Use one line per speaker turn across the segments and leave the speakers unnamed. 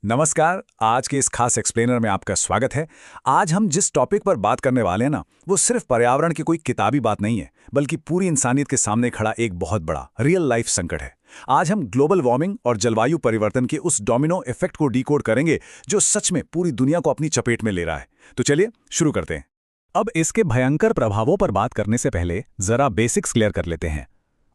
नमस्कार। आज के इस खास एक्सप्लेनर में आपका स्वागत है। आज हम जिस टॉपिक पर बात करने वाले हैं ना, वो सिर्फ पर्यावरण की कोई किताबी बात नहीं है, बल्कि पूरी इंसानियत के सामने खड़ा एक बहुत बड़ा रियल लाइफ संकट है। आज हम ग्लोबल वार्मिंग और जलवायु परिवर्तन के उस डोमिनो इफेक्ट को डिकोड करेंगे जो सच में पूरी दुनिया को अपनी चपेट में ले रहा है। तो चलिए शुरू करते हैं। अब इसके भयंकर प्रभावों पर बात करने से पहले जरा बेसिक्स क्लियर कर लेते हैं।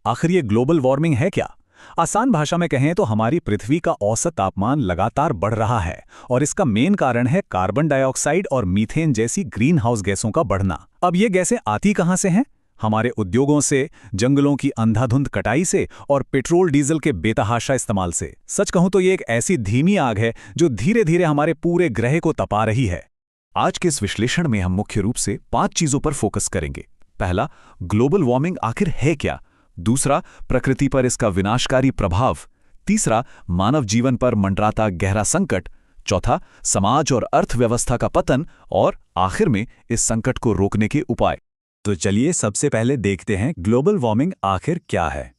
आखिर ये ग्लोबल वार्मिंग है क्या? आसान भाषा में कहें तो हमारी पृथ्वी का औसत तापमान लगातार बढ़ रहा है और इसका मेन कारण है कार्बन डाइऑक्साइड और मीथेन जैसी ग्रीन हाउस गैसों का बढ़ना। अब ये गैसें आती कहां से हैं? हमारे उद्योगों से, जंगलों की अंधाधुंध कटाई से और पेट्रोल डीजल के बेतहाशा इस्तेमाल से। सच कहूं तो ये एक ऐसी धीमी आग है जो धीरे धीरे हमारे पूरे ग्रह को तपा रही है। आज के इस विश्लेषण में हम मुख्य रूप से 5 चीजों पर फोकस करेंगे। पहला, ग्लोबल वार्मिंग आखिर है क्या? दूसरा, प्रकृति पर इसका विनाशकारी प्रभाव। तीसरा, मानव जीवन पर मंडराता गहरा संकट। चौथा, समाज और अर्थव्यवस्था का पतन। और आखिर में इस संकट को रोकने के उपाय। तो चलिए सबसे पहले देखते हैं ग्लोबल वार्मिंग आखिर क्या है।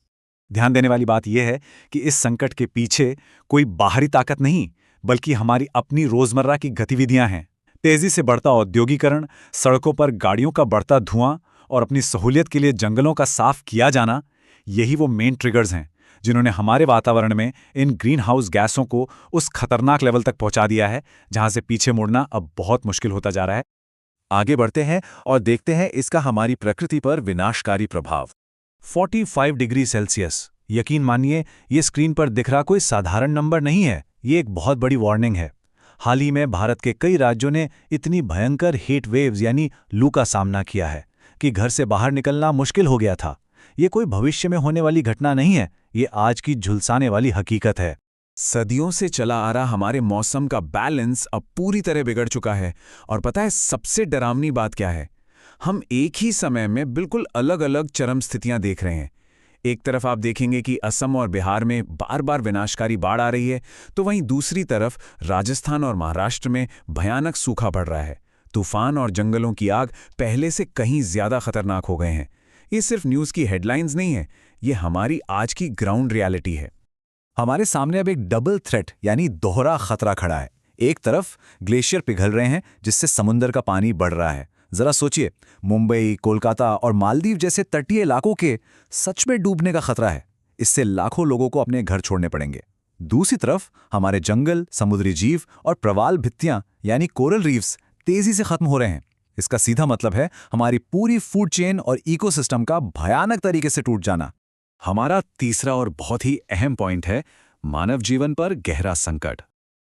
ध्यान देने वाली बात यह है कि इस संकट के पीछे कोई बाहरी ताकत नहीं, बल्कि हमारी अपनी रोजमर्रा की गतिविधियां हैं। तेजी से बढ़ता औद्योगिकरण, सड़कों पर गाड़ियों का बढ़ता धुआं और अपनी सहूलियत के लिए जंगलों का साफ किया जाना, यही वो मेन ट्रिगर्स हैं जिन्होंने हमारे वातावरण में इन ग्रीन हाउस गैसों को उस खतरनाक लेवल तक पहुंचा दिया है जहां से पीछे मुड़ना अब बहुत मुश्किल होता जा रहा है। आगे बढ़ते हैं और देखते हैं इसका हमारी प्रकृति पर विनाशकारी प्रभाव। 45 डिग्री सेल्सियस, यकीन मानिए ये स्क्रीन पर दिख रहा कोई साधारण नंबर नहीं है, ये एक बहुत बड़ी वार्निंग है। हाल ही में भारत के कई राज्यों ने इतनी भयंकर हीट वेव्स यानी लू का सामना किया है कि घर से बाहर निकलना मुश्किल हो गया था। ये कोई भविष्य में होने वाली घटना नहीं है, ये आज की झुलसाने वाली हकीकत है।
सदियों से चला आ रहा हमारे मौसम का बैलेंस अब पूरी तरह बिगड़ चुका है। और पता है सबसे डरावनी बात क्या है? हम एक ही समय में बिल्कुल अलग अलग चरम स्थितियां देख रहे हैं। एक तरफ आप देखेंगे कि असम और बिहार में बार बार विनाशकारी बाढ़ आ रही है, तो वहीं दूसरी तरफ राजस्थान और महाराष्ट्र में भयानक सूखा पड़ रहा है। तूफान और जंगलों की आग पहले से कहीं ज्यादा खतरनाक हो गए हैं। ये सिर्फ न्यूज़ की हेडलाइंस नहीं है, ये हमारी आज की ग्राउंड रियलिटी है।
हमारे सामने अब एक डबल थ्रेट यानी दोहरा खतरा खड़ा है। एक तरफ ग्लेशियर पिघल रहे हैं जिससे समुद्र का पानी बढ़ रहा है। जरा सोचिए, मुंबई, कोलकाता और मालदीव जैसे तटीय इलाकों के सच में डूबने का खतरा है। इससे लाखों लोगों को अपने घर छोड़ने पड़ेंगे। दूसरी तरफ हमारे जंगल, समुद्री जीव और प्रवाल भित्तियां यानी कोरल रीफ्स तेजी से खत्म हो रहे हैं। इसका सीधा मतलब है हमारी पूरी फूड चेन और इकोसिस्टम का भयानक तरीके से टूट जाना। हमारा तीसरा और बहुत ही अहम पॉइंट है मानव जीवन पर गहरा संकट।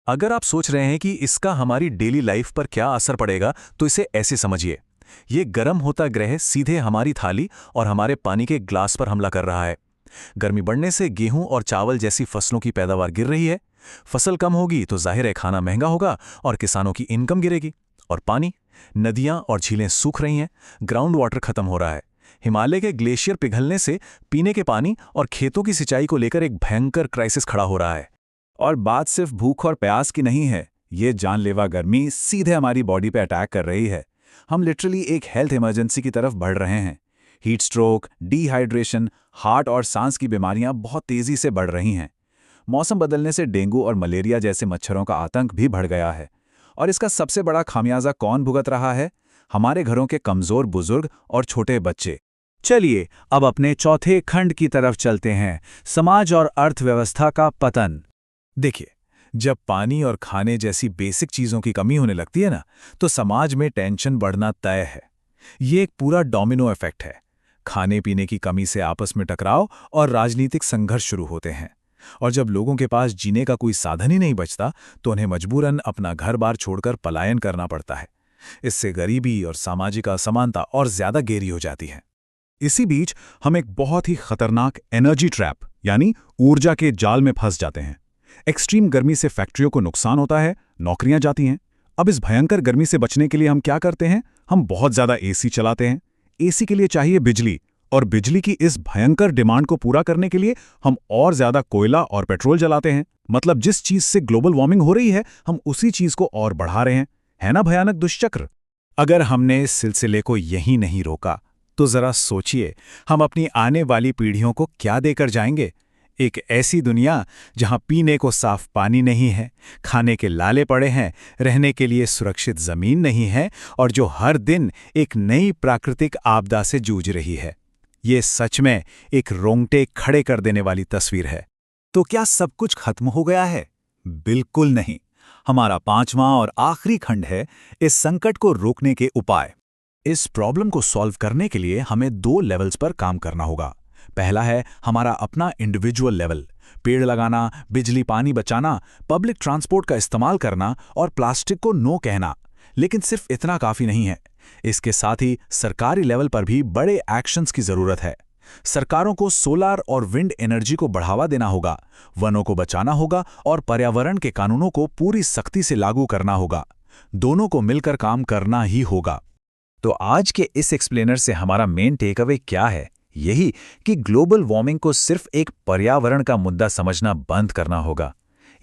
अगर आप सोच रहे हैं कि इसका हमारी डेली लाइफ पर क्या असर पड़ेगा, तो इसे ऐसे समझिए। ये गर्म होता ग्रह सीधे हमारी थाली और हमारे पानी के ग्लास पर हमला कर रहा है। गर्मी बढ़ने से गेहूं और चावल जैसी फसलों की पैदावार गिर रही है। फसल कम होगी तो जाहिर है खाना महंगा होगा और किसानों की इनकम गिरेगी। और पानी, नदियां और झीलें सूख रही हैं, ग्राउंड वाटर खत्म हो रहा है। हिमालय के ग्लेशियर पिघलने से पीने के पानी और खेतों की सिंचाई को लेकर एक भयंकर क्राइसिस खड़ा हो रहा है। और बात सिर्फ भूख और प्यास की नहीं है, ये जानलेवा गर्मी सीधे हमारी बॉडी पे अटैक कर रही है। हम लिटरली एक हेल्थ इमरजेंसी की तरफ बढ़ रहे हैं। हीट स्ट्रोक, डिहाइड्रेशन, हार्ट और सांस की बीमारियां बहुत तेजी से बढ़ रही हैं। मौसम बदलने से डेंगू और मलेरिया जैसे मच्छरों का आतंक भी बढ़ गया है। और इसका सबसे बड़ा खामियाजा कौन भुगत रहा है? हमारे घरों के कमजोर बुजुर्ग और छोटे बच्चे। चलिए अब अपने चौथे खंड की तरफ चलते हैं, समाज और अर्थव्यवस्था का पतन। देखिए, जब पानी और खाने जैसी बेसिक चीजों की कमी होने लगती है ना, तो समाज में टेंशन बढ़ना तय है। ये एक पूरा डोमिनो इफेक्ट है। खाने पीने की कमी से आपस में टकराव और राजनीतिक संघर्ष शुरू होते हैं। और जब लोगों के पास जीने का कोई साधन ही नहीं बचता, तो उन्हें मजबूरन अपना घर-बार छोड़कर पलायन करना पड़ता है। इससे गरीबी और सामाजिक असमानता और ज्यादा गहरी हो जाती है। इसी बीच हम एक बहुत ही खतरनाक एनर्जी ट्रैप यानी ऊर्जा के जाल में फंस जाते हैं। एक्सट्रीम गर्मी से फैक्ट्रियों को नुकसान होता है, नौकरियां जाती हैं। अब इस भयंकर गर्मी से बचने के लिए हम क्या करते हैं? हम बहुत ज्यादा एसी चलाते हैं। एसी के लिए चाहिए बिजली, और बिजली की इस भयंकर डिमांड को पूरा करने के लिए हम और ज्यादा कोयला और पेट्रोल जलाते हैं। मतलब जिस चीज से ग्लोबल वार्मिंग हो रही है, हम उसी चीज को और बढ़ा रहे हैं। है ना भयानक दुष्चक्र? अगर हमने इस सिलसिले को यहीं नहीं रोका, तो जरा सोचिए हम अपनी आने वाली पीढ़ियों को क्या देकर जाएंगे।
एक ऐसी दुनिया जहां पीने को साफ पानी नहीं है, खाने के लाले पड़े हैं, रहने के लिए सुरक्षित जमीन नहीं है और जो हर दिन एक नई प्राकृतिक आपदा से जूझ रही है। ये सच में एक रोंगटे खड़े कर देने वाली तस्वीर है।
तो क्या सब कुछ खत्म हो गया है? बिल्कुल नहीं। हमारा 5वां और आखिरी खंड है इस संकट को रोकने के उपाय।
इस प्रॉब्लम को सॉल्व करने के लिए हमें 2 लेवल्स पर काम करना होगा। पहला है हमारा अपना इंडिविजुअल लेवल, पेड़ लगाना, बिजली पानी बचाना, पब्लिक ट्रांसपोर्ट का इस्तेमाल करना और प्लास्टिक को नो कहना। लेकिन सिर्फ इतना काफी नहीं है, इसके साथ ही सरकारी लेवल पर भी बड़े एक्शंस की जरूरत है। सरकारों को सोलार और विंड एनर्जी को बढ़ावा देना होगा, वनों को बचाना होगा और पर्यावरण के कानूनों को पूरी सख्ती से लागू करना होगा। दोनों को मिलकर काम करना ही होगा।
तो आज के इस एक्सप्लेनर से हमारा मेन टेकअवे क्या है? यही कि ग्लोबल वार्मिंग को सिर्फ एक पर्यावरण का मुद्दा समझना बंद करना होगा।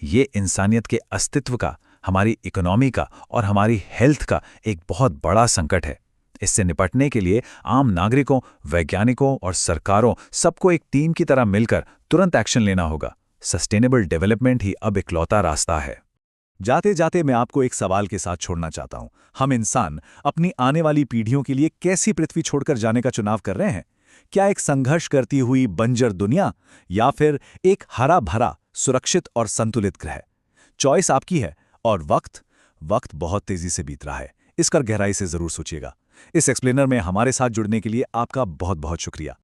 ये इंसानियत के अस्तित्व का, हमारी इकोनॉमी का और हमारी हेल्थ का एक बहुत बड़ा संकट है। इससे निपटने के लिए आम नागरिकों, वैज्ञानिकों और सरकारों सबको एक टीम की तरह मिलकर तुरंत एक्शन लेना होगा। सस्टेनेबल डेवलपमेंट ही अब इकलौता रास्ता है। जाते जाते मैं आपको एक सवाल के साथ छोड़ना चाहता हूं। हम इंसान अपनी आने वाली पीढ़ियों के लिए कैसी पृथ्वी छोड़कर जाने का चुनाव कर रहे हैं? क्या एक संघर्ष करती हुई बंजर दुनिया या फिर एक हरा भरा, सुरक्षित और संतुलित ग्रह? चॉइस आपकी है और वक्त बहुत तेजी से बीत रहा है। इसका गहराई से जरूर सोचिएगा। इस एक्सप्लेनर में हमारे साथ जुड़ने के लिए आपका बहुत बहुत शुक्रिया।